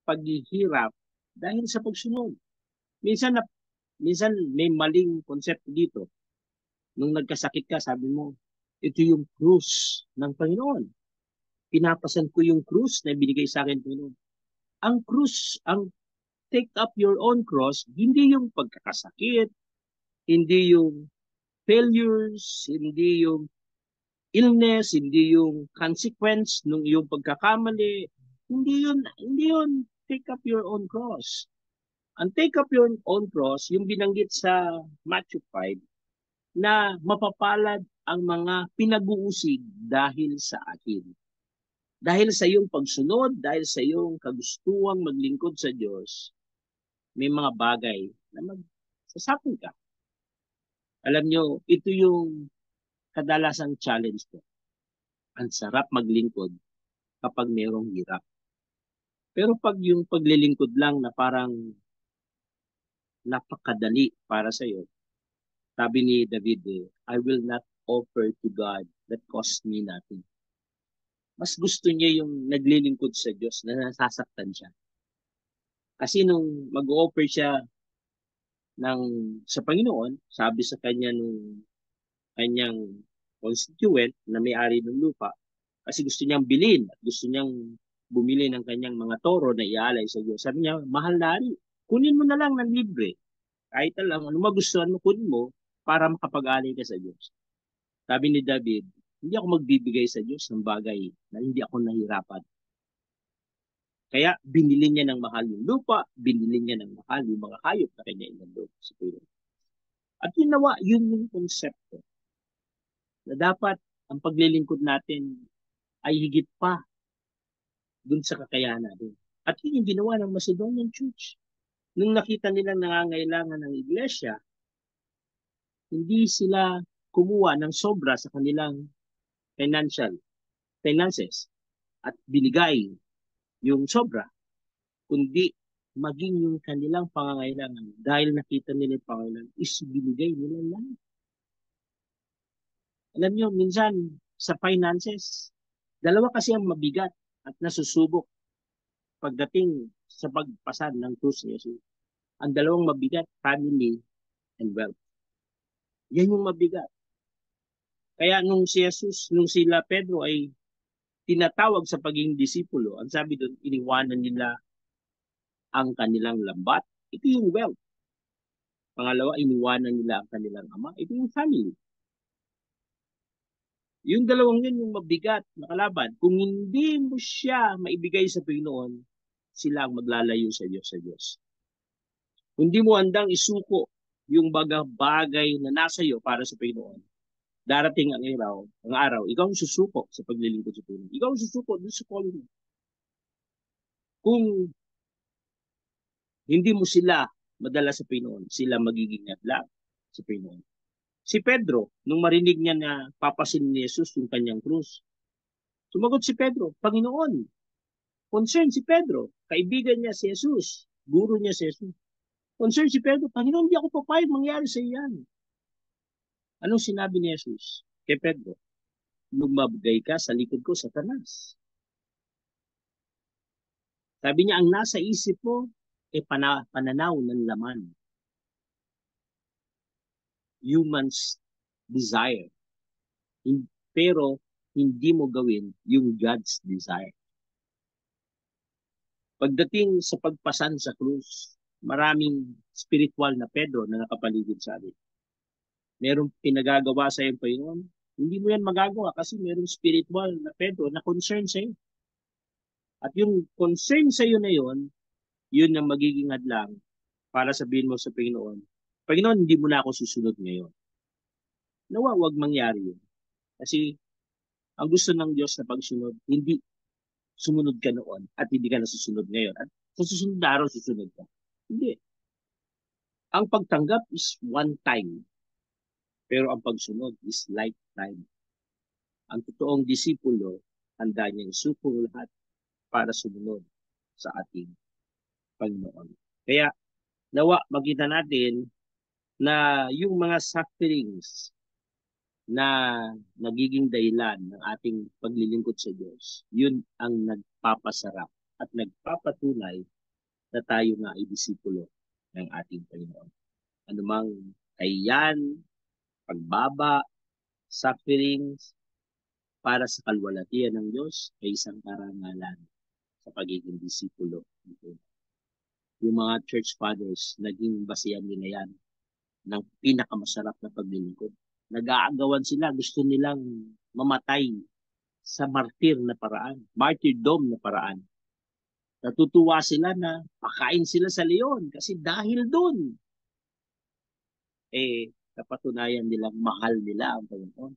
paghihirap dahil sa pagsunod. Minsan, minsan may maling konsepto dito. Nung nagkasakit ka, sabi mo, ito yung krus ng Panginoon. Pinapasan ko yung krus na binigay sa akin, Panginoon. Ang krus, ang take up your own cross, hindi yung pagkakasakit, hindi yung failures, hindi yung illness, hindi yung consequence ng iyong pagkakamali. Hindi yun take up your own cross. Ang take up your own cross, yung binanggit sa Matthew 5, na mapapalad ang mga pinag-uusig dahil sa akin. Dahil sa iyong pagsunod, dahil sa iyong kagustuhang maglingkod sa Diyos, may mga bagay na magsasapin ka. Alam nyo, ito yung kadalasang challenge ko. Ang sarap maglingkod kapag mayroong hirap. Pero pag yung paglilingkod lang na parang napakadali para sa iyo, sabi ni David, I will not offer to God that cost me nothing. Mas gusto niya yung naglilingkod sa Diyos na nasasaktan siya. Kasi nung mag-offer siya ng, sa Panginoon, sabi sa kanya nung kanyang constituent na may-ari ng lupa, kasi gusto niyang bilhin at gusto niyang bumili ng kanyang mga toro na ialay sa Diyos. Sabi niya, mahal na ari, kunin mo na lang ng libre. Kahit alam, ano magustuhan mo, kunin mo para makapag-alay ka sa Diyos. Sabi ni David, hindi ako magbibigay sa Diyos ng bagay na hindi ako nahirapan. Kaya binili niya ng mahal yung lupa, binili niya ng mahal yung mga hayop na kanya inandog sa Panginoon. At yun yung konsepto na dapat ang paglilingkod natin ay higit pa dun sa kakayanan natin. At yun yung ginawa ng Macedonian Church. Nung nakita nila nangangailangan ng iglesia, hindi sila kumuha ng sobra sa kanilang finances at binigay yung sobra, kundi maging yung kanilang pangangailangan dahil nakita nila yung pangangailangan is binigay nila lang. Alam nyo, minsan sa finances, dalawa kasi ang mabigat at nasusubok pagdating sa pagpasad ng krus ni Jesus. Ang dalawang mabigat, family and wealth. Yan yung mabigat. Kaya nung si Jesus, nung sila Pedro ay tinatawag sa pagiging disipulo, ang sabi doon, iniwanan nila ang kanilang lambat. Ito yung wealth. Pangalawa, iniwanan nila ang kanilang ama. Ito yung family. Yung dalawang yun yung mabigat na kalaban. Kung hindi mo siya maibigay sa Panginoon, sila ang maglalayo sa Diyos sa Diyos. Kung hindi mo handang isuko yung bagay na nasa iyo para sa Panginoon, darating ang araw, ikaw ang susuko sa paglilingkod sa Panginoon. Ikaw ang susuko dun sa calling mo. Kung hindi mo sila madala sa Panginoon, sila magiging hadlang sa Panginoon. Si Pedro, nung marinig niya na papasin ni Jesus yung kanyang krus, sumagot si Pedro, Panginoon, concern si Pedro, kaibigan niya si Jesus, guro niya si Jesus. Concern si Pedro, Panginoon, hindi ako papayag mangyari sa iyan. Anong sinabi ni Jesus kay Pedro? Lumabgay ka sa likod ko, Satanas. Sabi niya, ang nasa isip mo, pananaw ng laman. Human's desire. Pero, hindi mo gawin yung God's desire. Pagdating sa pagpasan sa krus, maraming spiritual na Pedro na nakapaligid sa atin. Merong pinagagawa sa iyo, Panginoon, hindi mo yan magagawa kasi merong spiritual na Pedro na concern sa iyo. At yung concern sa iyo na yun ang magiging hadlang para sabihin mo sa Panginoon, Panginoon, hindi mo na ako susunod ngayon. Nawa, wag mangyari yun. Kasi ang gusto ng Diyos na pagsunod, hindi sumunod ka noon at hindi ka nasusunod ngayon. At sa susunod na araw, susunod ka. Hindi. Ang pagtanggap is one time. Pero ang pagsunod is lifetime. Ang totoong disipulo, handa niyang isuko lahat para sumunod sa ating Panginoon. Kaya, nawa, makita natin na yung mga sufferings na nagiging dahilan ng ating paglilingkod sa Diyos, yun ang nagpapasarap at nagpapatunay na tayo nga ay disipulo ng ating Panginoon. Anumang kahiyan, pagbaba, sufferings, para sa kalwalatian ng Diyos ay isang karangalan sa pagiging disipulo. Yung mga church fathers, naging basihan nila yan ng pinakamasarap na paglilingkod. Nag-aagawan sila, gusto nilang mamatay sa martir na paraan, martyrdom na paraan. Natutuwa sila na pakain sila sa leon kasi dahil doon, kapatunayan nilang mahal nila ang Panginoon.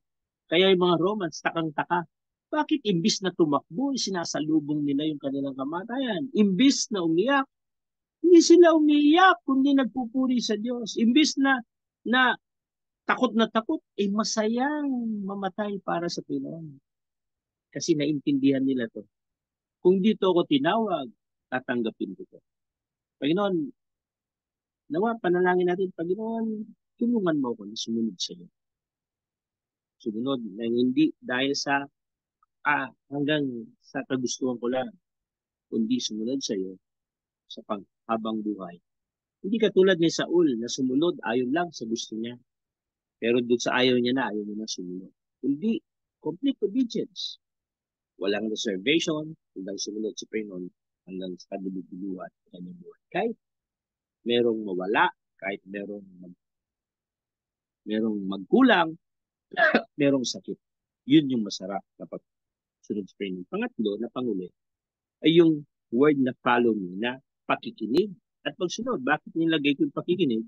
Kaya yung mga Romans, takang-taka, bakit imbis na tumakbo, sinasalubong nila yung kanilang kamatayan? Imbis na umiyak, hindi sila umiiyak, kundi nagpupuri sa Diyos. Imbis na takot, masayang mamatay para sa Panginoon. Kasi naintindihan nila to. Kung dito ako tinawag, tatanggapin ko to. Panginoon, nawa, panalangin natin, Panginoon, tulungan mo ako na sumunod sa iyo. Sumunod na hindi dahil sa hanggang sa kagustuhan ko lang, kundi sumunod sa iyo sa panghabang buhay. Hindi katulad ni Saul na sumunod ayon lang sa gusto niya. Pero doon sa ayaw niya na, ayaw niya na sumunod. Kundi complete obedience. Walang reservation, hanggang sumunod sa Panginoon, hanggang sa kadulog-duluhan ng kanyang buhay. Kahit merong mawala, kahit merong magkulang, merong sakit. Yun yung masarap kapag sunod sa Panginoon. Pangatlo na panguli ay yung word na follow me na pakikinig at pagsunod. Bakit nilagay ko yung pakikinig?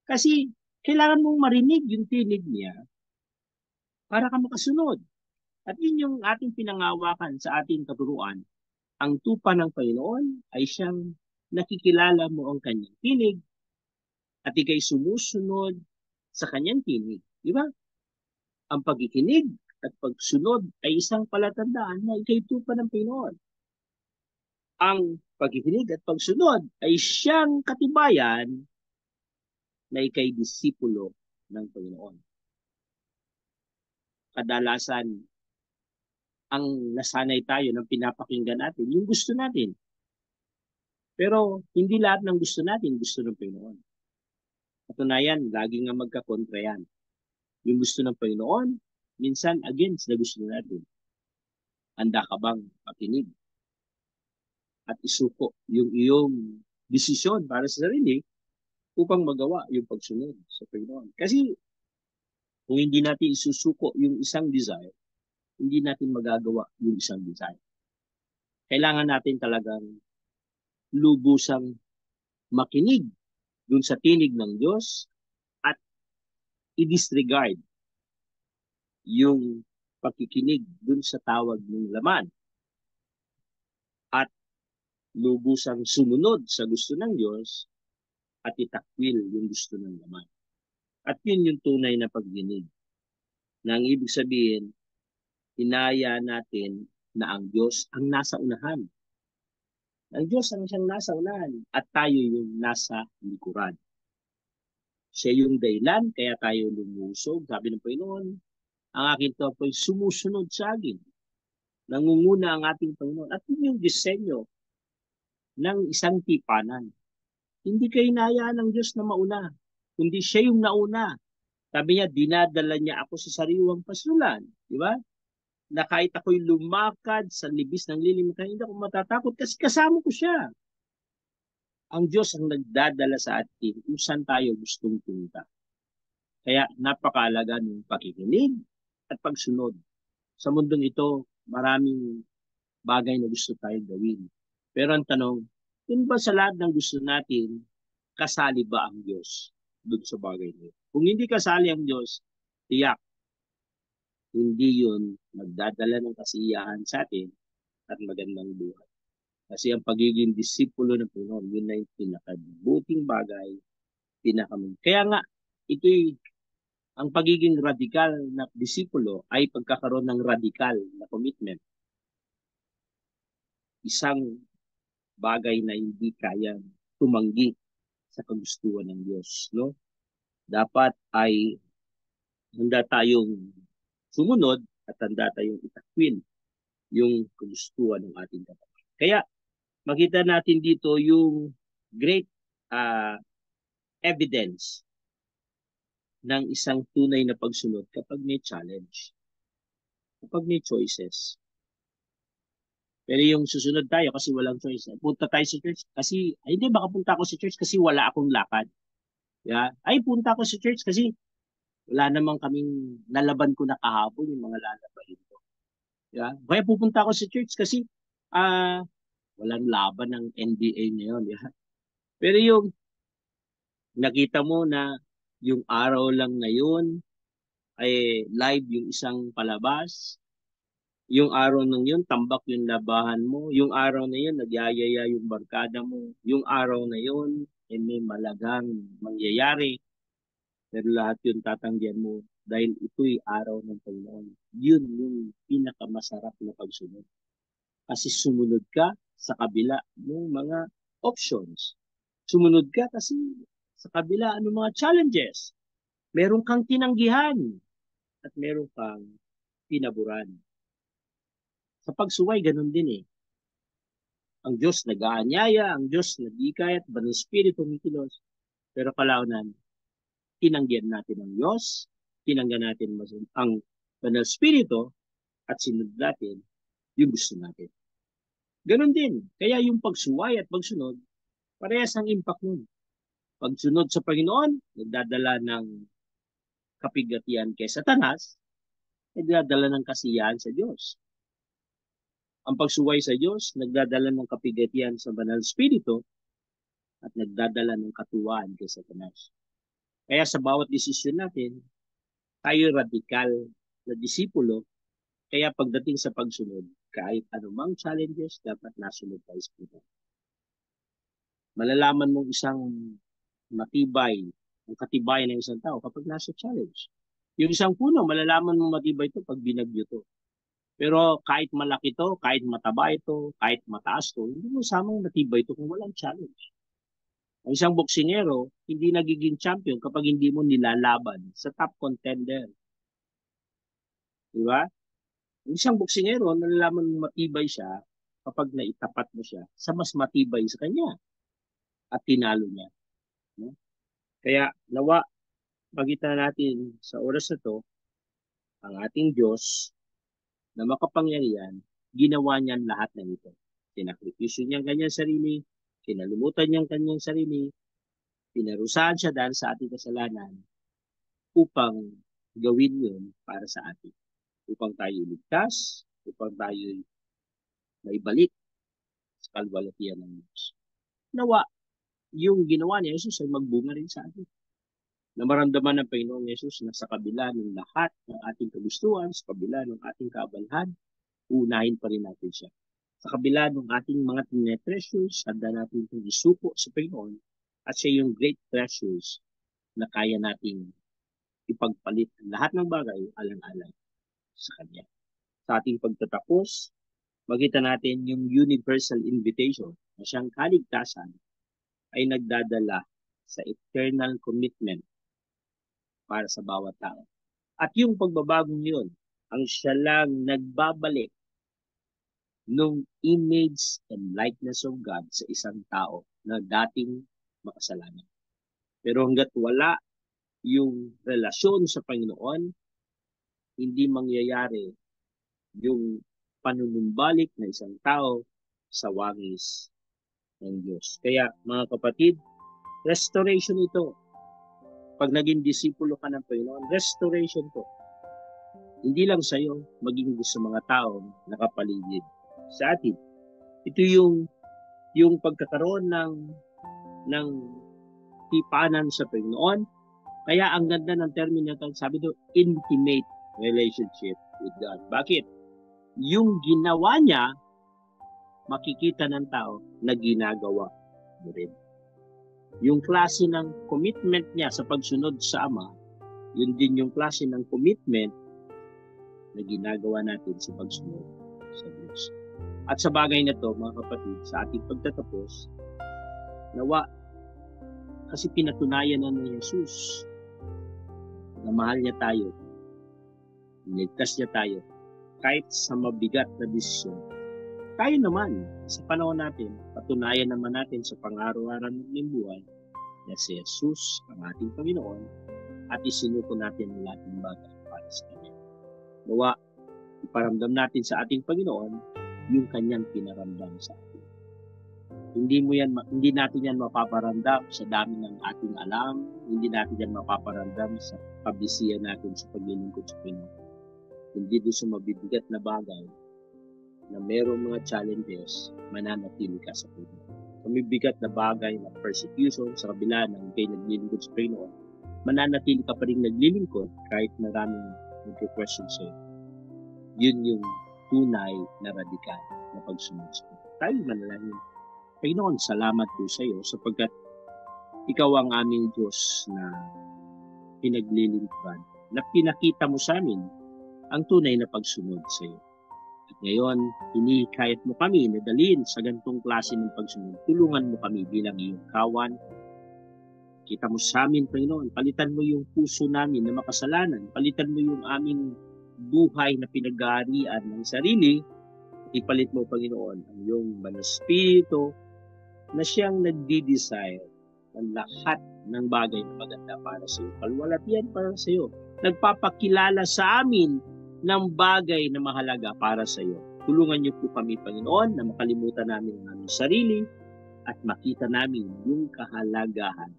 Kasi kailangan mong marinig yung tinig niya para ka makasunod. At yun yung ating pinangawakan sa ating katuruan. Ang tupa ng Panginoon ay siyang nakikilala mo ang kanyang tinig at ikay sumusunod sa kanyang tinig. Di ba? Ang pagkikinig at pagsunod ay isang palatandaan na ikay tupa ng Panginoon. Ang pagkikinig at pagsunod ay siyang katibayan na ikay disipulo ng Panginoon. Kadalasan, ang nasanay tayo ng pinapakinggan natin, yung gusto natin. Pero hindi lahat ng gusto natin, gusto ng Panginoon. Katunayan, lagi nga magkakontra yan. Yung gusto ng Panginoon, minsan against na gusto natin. Handa ka bang makinig at isuko yung iyong desisyon para sa sarili upang magawa yung pagsunod sa Panginoon? Kasi kung hindi natin isusuko yung isang desire, hindi natin magagawa yung isang design. Kailangan natin talagang lubusang makinig dun sa tinig ng Diyos at i-disregard yung pakikinig dun sa tawag ng laman at lubusang sumunod sa gusto ng Diyos at itakwil yung gusto ng laman. At yun yung tunay na pagdinig. Na ang ibig sabihin, hinaya natin na ang Diyos ang nasa unahan. Ang Diyos ang siyang nasa unahan at tayo yung nasa likuran. Siya yung dahilan, kaya tayo lumusog. Sabi ng Panginoon, ang aking tao po'y sumusunod sa akin. Nangunguna ang ating Panginoon. At yun yung disenyo ng isang tipanan. Hindi kayo hinahayaan ng Diyos na mauna, kundi siya yung nauna. Sabi niya, dinadala niya ako sa sariwang pasulan. Di ba? Na kahit ako'y lumakad sa libis ng lilim, hindi ako matatakot kasi kasama ko siya. Ang Diyos ang nagdadala sa atin kung saan tayo gustong punta. Kaya napakalaga ng pakikinig at pagsunod. Sa mundong ito, maraming bagay na gusto tayong gawin. Pero ang tanong, yun ba sa lahat ng gusto natin, kasali ba ang Diyos doon sa bagay nito? Kung hindi kasali ang Diyos, tiyak, hindi yun magdadala ng kasiyahan sa atin at magandang buhay. Kasi ang pagiging disipulo ng Panginoon, yun na yung pinakabuting bagay, Kaya nga, ito'y ang pagiging radikal na disipulo ay pagkakaroon ng radikal na commitment. Isang bagay na hindi kayang tumanggi sa kagustuhan ng Diyos. No? Dapat ay handa tayong sumunod at handa tayong itakwil yung kagustuhan ng ating kapatid. Kaya makita natin dito yung great evidence ng isang tunay na pagsunod kapag may challenge, kapag may choices. Pero yung susunod tayo kasi walang choice. Punta tayo sa church kasi, ay hindi, baka punta ako sa church kasi wala akong lakad. Yeah? Ay, punta ako sa church kasi wala namang kaming nalaban ko na kahapon yung mga lalabahin ko. Yeah? Kaya pupunta ako sa church kasi walang laban ng NBA ngayon. Yeah? Pero yung nakita mo na yung araw lang na yun ay live yung isang palabas, yung araw nang yun, tambak yung labahan mo. Yung araw na yun, nagyayaya yung barkada mo. Yung araw na yun, may malagang mangyayari. Pero lahat yun tatanggihan mo dahil ito'y araw ng Panginoon. Yun yung pinakamasarap na pagsunod. Kasi sumunod ka sa kabila ng mga options. Sumunod ka kasi sa kabila ng mga challenges. Meron kang tinanggihan at meron kang pinaburan. Sa pagsuway, ganun din eh. Ang Diyos nag-aanyaya, ang Diyos nag-ikayat, Banal Espiritu umikilos. Pero kalaunan, tinanggihan natin ang Diyos, tinanggihan natin ang Banal Espiritu, at sinunod natin yung gusto natin. Ganun din. Kaya yung pagsuway at pagsunod, parehas ang impact nun. Pagsunod sa Panginoon, nagdadala ng kapigatian kay Satanas, nagdadala ng kasiyahan sa Diyos. Ang pagsuway sa Diyos, nagdadala ng kapigatian sa Banal Espiritu at nagdadala ng katuwaan kay Satanas. Kaya sa bawat desisyon natin, tayo radikal na disipulo. Kaya pagdating sa pagsunod, kahit anumang challenges, dapat nasunod tayo sa Panginoon. Malalaman mong isang matibay, ang katibayan ng isang tao kapag nasa challenge. Yung isang puno, malalaman mong matibay ito pag binagyo to. Pero kahit malaki to, kahit mataba ito, kahit mataas to, hindi mo samang matibay ito kung walang challenge. Ang isang boksingero, hindi nagiging champion kapag hindi mo nilalaban sa top contender. Di ba? Ang isang boksingero, nalalaman mo matibay siya kapag naitapat mo siya sa mas matibay sa kanya at tinalo niya. No? Kaya nawa, magitan natin sa oras na to, ang ating Diyos na makapangyarihan, ginawa niya lahat ng ito. Sinakripisyo niya ang kanyang sarili, kinalumutan niya ang kanyang sarili, pinarusahan siya dahil sa ating kasalanan upang gawin yun para sa atin. upang tayo iligtas, upang tayo maibalik sa kalwalatian ng Diyos. Nawa, yung ginawa ni Jesus ay magbunga rin sa atin. Na maramdaman ng Panginoong Jesus na sa kabila ng lahat ng ating kagustuhan, sa kabila ng ating kaabalahan, unahin pa rin natin siya. Sa kabila ng ating mga treasures, handa natin itong isuko sa Panginoon at siya yung great treasures na kaya nating ipagpalit ang lahat ng bagay alang-alang sa Kanya. Sa ating pagtatapos, makita natin yung universal invitation na siyang kaligtasan ay nagdadala sa eternal commitment para sa bawat tao. At yung pagbabagong yun, ang siya lang nagbabalik nung image and likeness of God sa isang tao na dating makasalanan. Pero hanggat wala yung relasyon sa Panginoon, hindi mangyayari yung panunumbalik na isang tao sa wangis ng Diyos. Kaya mga kapatid, restoration ito. Pag naging disipulo ka ng Panginoon, restoration to. Hindi lang sa iyo, maging sa mga tao nakapaligid sa atin. Ito yung pagkakaroon ng tipanan sa Panginoon. Kaya ang ganda ng termino nito, sabi ito, intimate relationship with God. Bakit? Yung ginawa niya, makikita ng tao na ginagawa mo rin. Yung klase ng commitment niya sa pagsunod sa Ama, yun din yung klase ng commitment na ginagawa natin sa pagsunod sa Diyos. At sa bagay na to, mga kapatid, sa ating pagtatapos, nawa, kasi pinatunayan na ng Jesus na mahal niya tayo, niligtas niya tayo, kahit sa mabigat na desisyon. Tayo naman, sa panahon natin, patunayan naman natin sa pang-araw-araw ng buhay na si Jesus ang ating Panginoon at isinuko natin ang lahat ng bagay para sa Kanya. Nawa, iparamdam natin sa ating Panginoon yung Kanyang pinaramdam sa atin. Hindi natin yan mapaparamdam sa dami ng ating alam, hindi natin yan mapaparamdam sa kabisihan natin sa paglilingkod sa Panginoon. Hindi doon sa mabibigat na bagay na mayroong mga challenges, mananatili ka sa Panginoon. Sa mabibigat na bagay na persecution sa kabila ng kayo naglilingkod sa Panginoon, mananatili ka pa rin naglilingkod kahit maraming nag-question sa'yo. Yun yung tunay na radikal na pagsunod sa Panginoon. Tayo manalangin. Panginoon, salamat po sa iyo sapagkat ikaw ang aming Diyos na pinaglilingkuran, na pinakita mo sa amin ang tunay na pagsunod sa iyo. At ngayon, hinihikayat mo kami na dalhin sa ganitong klase ng pagsunod. Tulungan mo kami bilang iyong kawan. Kita mo sa amin, Panginoon, palitan mo yung puso namin na makasalanan. Palitan mo yung aming buhay na pinag-aarian ng sarili. Ipalit mo, Panginoon, ang iyong banal spirito na siyang nagdi-desire ng lahat ng bagay na maganda para sa iyo. Kalwalatian para sa iyo. Nagpapakilala sa amin ng bagay na mahalaga para sa iyo. Tulungan niyo po kami, Panginoon, na makalimutan namin ang aming sarili at makita namin yung kahalagahan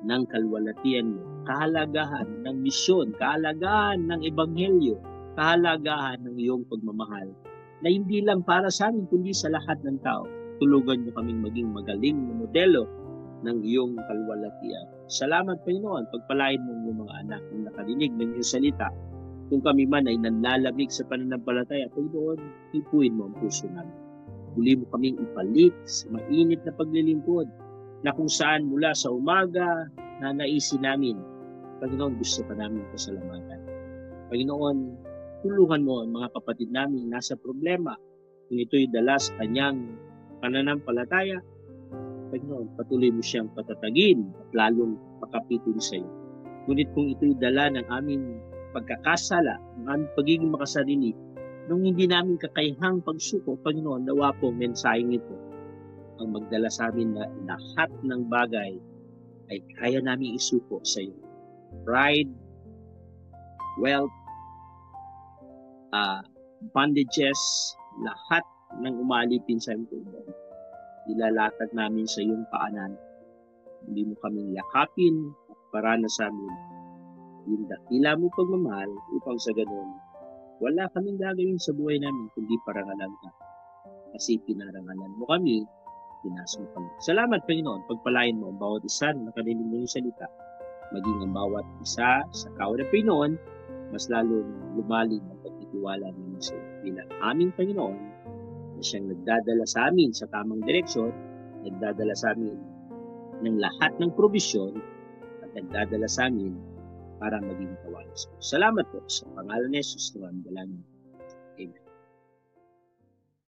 ng kalwalatian mo, kahalagahan ng misyon, kahalagahan ng ebanghelyo, kahalagahan ng iyong pagmamahal na hindi lang para sa amin kundi sa lahat ng tao. Tulungan niyo kaming maging magaling na modelo ng iyong kalwalatian. Salamat, Panginoon, pagpalain mo yung mga anak na nakarinig ng iyong salita. Kung kami man ay nanlalamig sa pananampalataya, Panginoon, hipuin mo ang puso namin. Muli mo kaming ipalik sa mainit na paglilingkod na kung saan mula sa umaga na naisin namin, Panginoon, gusto pa namin pasalamatan. Panginoon, tulungan mo ang mga kapatid namin nasa problema. Kung ito'y dala sa kanyang pananampalataya, Panginoon, patuloy mo siyang patatagin at lalong pakapitin sa iyo. Ngunit kung ito'y dala ng aming pagkakasala, ng aming pagiging makasarili, nung hindi namin kakayahang pagsuko, Panginoon, nawa po mensaheng ito ang magdala sa amin na lahat ng bagay ay kaya namin isuko sa iyo. Pride, wealth, bondages, lahat ng umalipin sa iyo, ilalatag namin sa iyong paanan. Hindi mo kaming yakapin at para na sa amin yung dakila mo pagmamahal upang sa ganun wala kaming gagawin sa buhay namin kundi parangalan ka. Kasi pinarangalan mo kami, tinaas mo kami. Salamat, Panginoon, pagpalain mo ang bawat isa na nakarinig mo yung salita, maging ang bawat isa sa kawan ng Panginoon, mas lalo lumalim ang pagtitiwala namin sa iyo bilang aming Panginoon na siyang nagdadala sa amin sa tamang direksyon, nagdadala sa amin ng lahat ng probisyon at nagdadala sa amin para maging kawalan sa iyo. Salamat po sa pangalan ni Jesus na ang dalangin. Amen.